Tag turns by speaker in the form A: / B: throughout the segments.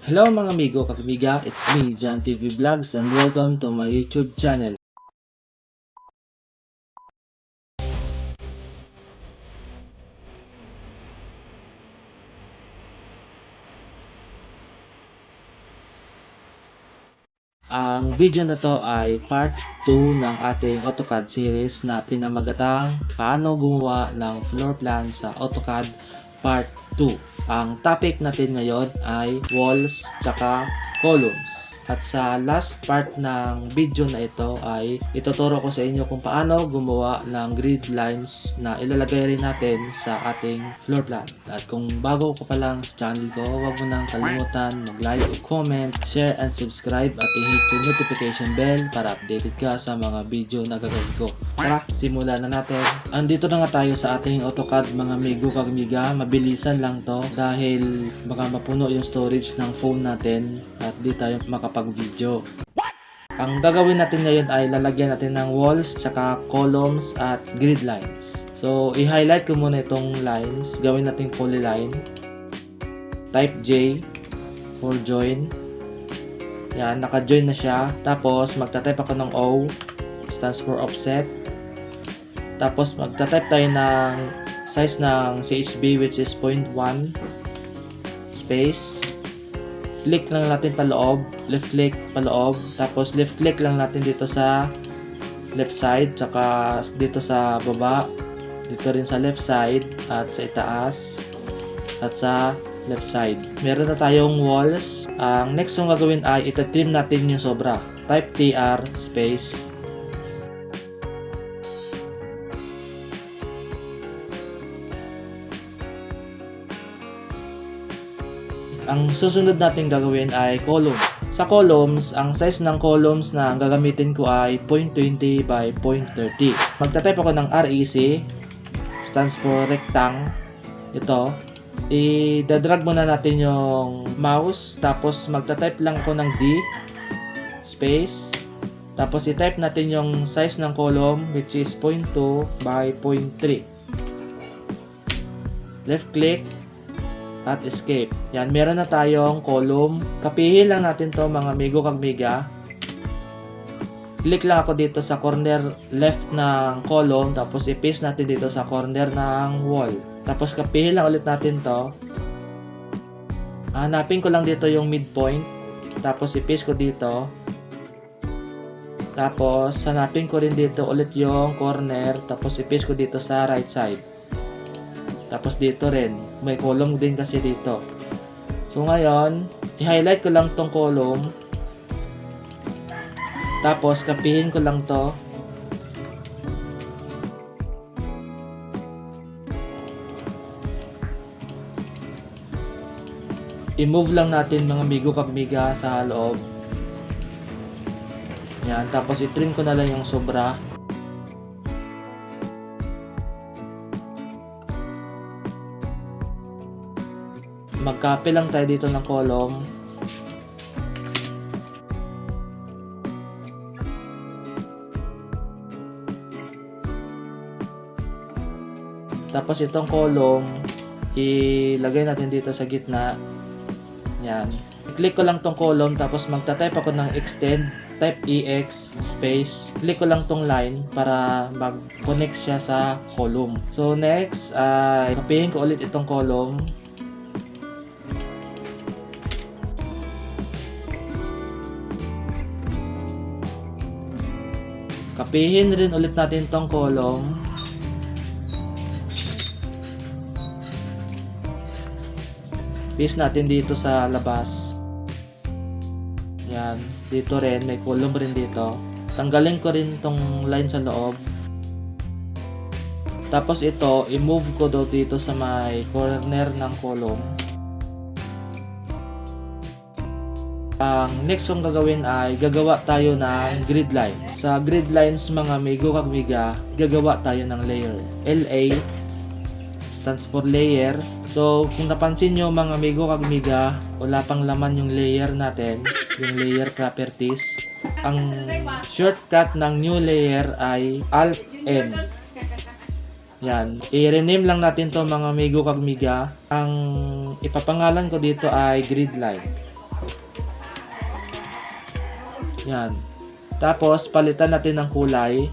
A: Hello mga amigo, kakabiga, it's me, Jan TV Vlogs, and welcome to my YouTube channel. Ang video na to ay part 2 ng ating AutoCAD series na pinamagatang paano gumawa ng floor plan sa AutoCAD part 2. Ang topic natin ngayon ay walls tsaka columns. At sa last part ng video na ito ay ituturo ko sa inyo kung paano gumawa ng grid lines na ilalagay rin natin sa ating floor plan. At kung bago ka pa lang sa channel ko, huwag mo nang kalimutan mag-like, comment, share, and subscribe at i-hit yung notification bell para updated ka sa mga video na gagawin ko. Tara, simulan na natin. Andito na nga tayo sa ating AutoCAD mga amigo kagmiga. Mabilisan lang to dahil baka mapuno yung storage ng phone natin at di tayo makapag-video. Ang gagawin natin ngayon ay lalagyan natin ng walls, tsaka columns at grid lines. So, i-highlight ko muna itong lines. Gawin natin polyline. Type J for join. Yan, naka-join na siya. Tapos, magta-type ako ng O. Stands for offset. Tapos, magta-type tayo ng size ng CHB which is 0.1. Space. Click lang natin paloob, left click paloob, tapos left click lang natin dito sa left side, tsaka dito sa baba, dito rin sa left side, at sa itaas, at sa left side. Meron na tayong walls. Ang next yung gagawin ay itatrim natin yung sobra. Type TR space. Ang susunod natin gagawin ay column. Sa columns, ang size ng columns na gagamitin ko ay 0.20 by 0.30. Magta-type ako ng REC, stands for rectang. Ito. I-drag muna natin yung mouse, tapos magta-type lang ako ng D, space. Tapos i-type natin yung size ng column which is 0.2 by 0.3. Left click at escape. Yan, meron na tayong column. Kapihin lang natin to mga amigo kagmiga. Click lang ako dito sa corner left ng column, tapos i-paste natin dito sa corner ng wall. Tapos kapihin lang ulit natin to. Hanapin ko lang dito yung midpoint, tapos i-paste ko dito. Tapos hanapin ko rin dito ulit yung corner, tapos i-paste ko dito sa right side. Tapos dito rin, may column din kasi dito. So ngayon, i-highlight ko lang tong column. Tapos kapihin ko lang to. I-move lang natin mga amigo kagmiga sa loob. Yan, tapos i-trim ko na lang yung sobra. Mag-copy lang tayo dito ng column. Tapos itong column, ilagay natin dito sa gitna. Yan. I-click ko lang tong column, tapos magta-type ako ng extend. Type EX space. Click ko lang tong line para mag-connect siya sa column. So next, kapihin ko ulit itong column. Kapihin rin ulit natin tong column. Paste natin dito sa labas. Yan. Dito rin. May column rin dito. Tanggalin ko rin tong line sa loob. Tapos ito, i-move ko daw dito sa may corner ng column. Ang next kong gagawin ay gagawa tayo ng grid lines. Sa grid lines mga amigo kagmiga, gagawa tayo ng layer. LA stands for layer. So kung napansin nyo mga amigo kagmiga, wala pang laman yung layer natin, yung layer properties. Ang shortcut ng new layer ay Alt-N. Yan. I-rename lang natin to mga amigo kagmiga. Ang ipapangalan ko dito ay grid line. Yan. Tapos, palitan natin ng kulay.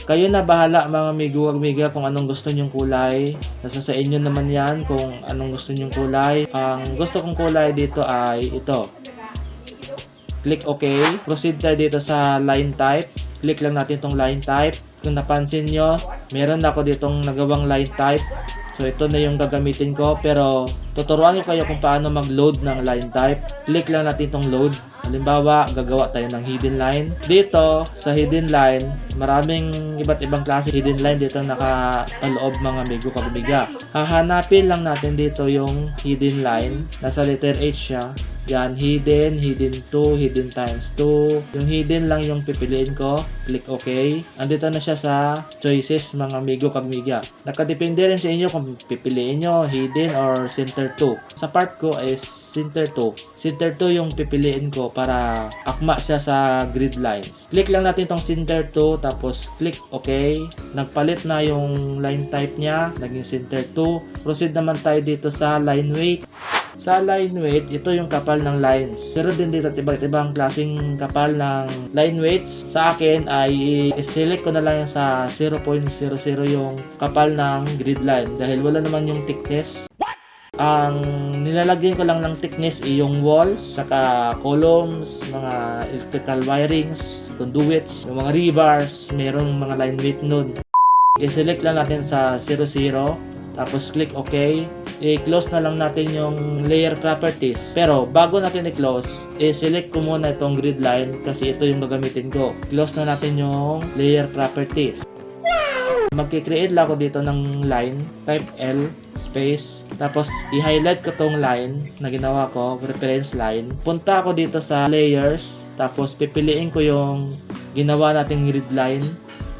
A: Kayo na bahala mga amigo kung anong gusto nyong kulay. Nasa sa inyo naman yan kung anong gusto nyong kulay. Ang gusto kong kulay dito ay ito. Click OK. Proceed tayo dito sa line type. Click lang natin tong line type. Kung napansin nyo, meron ako ditong nagawang line type. So ito na yung gagamitin ko, pero tuturuan ko kayo kung paano mag-load ng line type. Click lang natin itong load. Halimbawa, gagawa tayo ng hidden line. Dito, sa hidden line, maraming iba't ibang klase hidden line dito nakaloob mga amigo kabibiga. Hahanapin lang natin dito yung hidden line. Nasa letter H siya. Yan, hidden, hidden 2, hidden times 2. Yung hidden lang yung pipiliin ko. Click OK. Andito na siya sa choices mga amigo kagmiga. Nakadepende rin sa inyo kung pipiliin nyo hidden or center 2. Sa part ko is center 2. Center 2 yung pipiliin ko para akma siya sa grid lines. Click lang natin tong center 2 tapos click OK. Nagpalit na yung line type niya. Naging center 2. Proceed naman tayo dito sa line weight. Sa line weight, ito yung kapal ng lines. Pero din dito iba't ibang klaseng kapal ng line weights. Sa akin ay i-select ko na lang yung sa 0.00 yung kapal ng grid line dahil wala naman yung thickness. Ang nilalagyan ko lang ng thickness ay yung walls, saka columns, mga electrical wirings, conduits, yung mga rebars, merong mga line weight nun. I-select lang natin sa 00. Tapos click OK. I-close na lang natin yung layer properties. Pero bago natin i-close, i-select ko muna itong grid line kasi ito yung gagamitin ko. Close na natin yung layer properties. Magki-create lang ako dito ng line. Type L space. Tapos i-highlight ko tong line na ginawa ko, reference line. Punta ako dito sa layers. Tapos pipiliin ko yung ginawa nating grid line.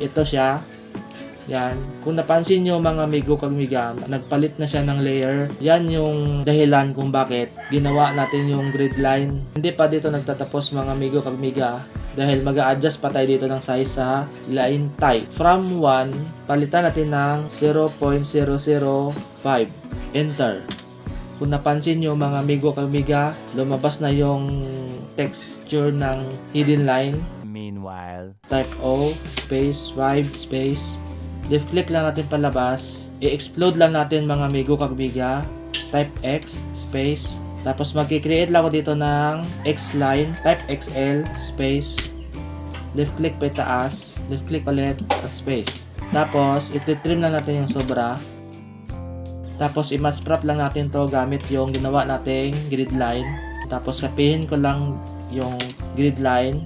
A: Ito siya. Yan. Kung napansin nyo mga amigo kagmiga, nagpalit na siya ng layer. Yan yung dahilan kung bakit ginawa natin yung grid line. Hindi pa dito nagtatapos mga amigo kagmiga dahil mag-a-adjust pa tayo dito ng size sa line type. From 1, palitan natin ng 0.005. Enter. Kung napansin nyo mga amigo kagmiga, lumabas na yung texture ng hidden line.
B: Meanwhile,
A: Type O, space, 5, space. Left click lang natin palabas. I-explode lang natin mga amigo kagbiga. Type X, space. Tapos magki-create lang ako dito ng X line. Type XL, space. Left click pa itaas. Left click ulit, space. Tapos, iti-trim lang natin yung sobra. Tapos, i-match prop lang natin to gamit yung ginawa nating grid line. Tapos, kapihin ko lang yung grid line.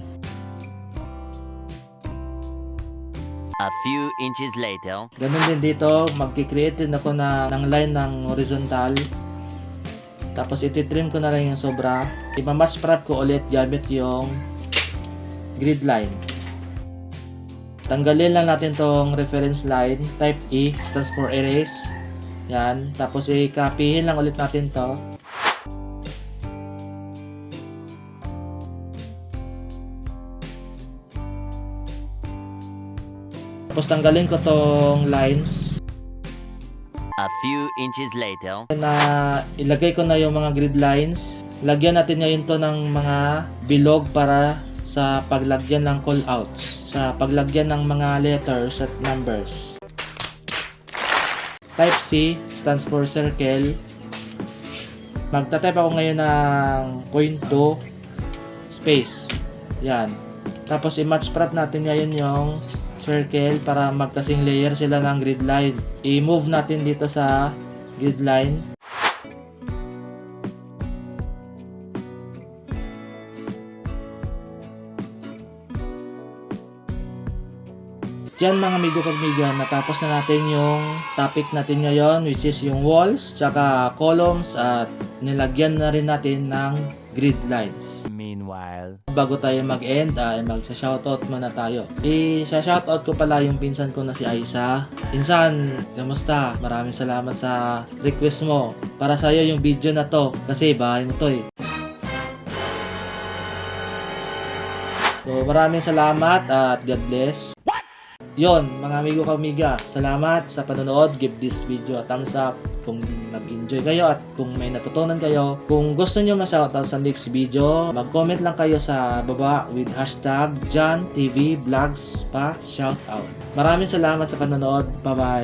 B: a few inches later.
A: Ganun din dito, magki-create din ako ng line ng horizontal. Tapos ititrim ko na lang yung sobra. I-match prop ko ulit gamit yung grid line. Tanggalin lang natin tong reference line. Type E, stands for erase. Yan. Tapos i-copyhin lang ulit natin to. Tapos tanggalin ko tong lines.
B: A few inches later.
A: Na ilagay ko na yung mga grid lines. Lagyan natin ngayon to ng mga bilog para sa paglagyan ng callouts. Sa paglagyan ng mga letters at numbers. Type C stands for circle. Magta-type ako ngayon ng 0.2 space. Yan. Tapos i-match prop natin ngayon yung circle para magkasing layer sila ng grid line. I-move natin dito sa grid line. Diyan mga amigo kagmiga, natapos na natin yung topic natin ngayon, which is yung walls, tsaka columns, at nilagyan na rin natin ng grid lines.
B: Meanwhile,
A: Bago tayo mag-end, ay magsa-shoutout muna tayo. I-shoutout ko pala yung pinsan ko na si Aisa. Pinsan, kamusta? Maraming salamat sa request mo. Para sa'yo yung video na to, kasi bahay mo to eh. So maraming salamat at God bless. Yon, mga amigo kamiga, salamat sa panonood. Give this video a thumbs up kung nag-enjoy kayo at kung may natutunan kayo. Kung gusto nyo ma-shoutout sa next video, mag-comment lang kayo sa baba with hashtag JohnTVVlogs pa shoutout. Maraming salamat sa panonood. Bye-bye!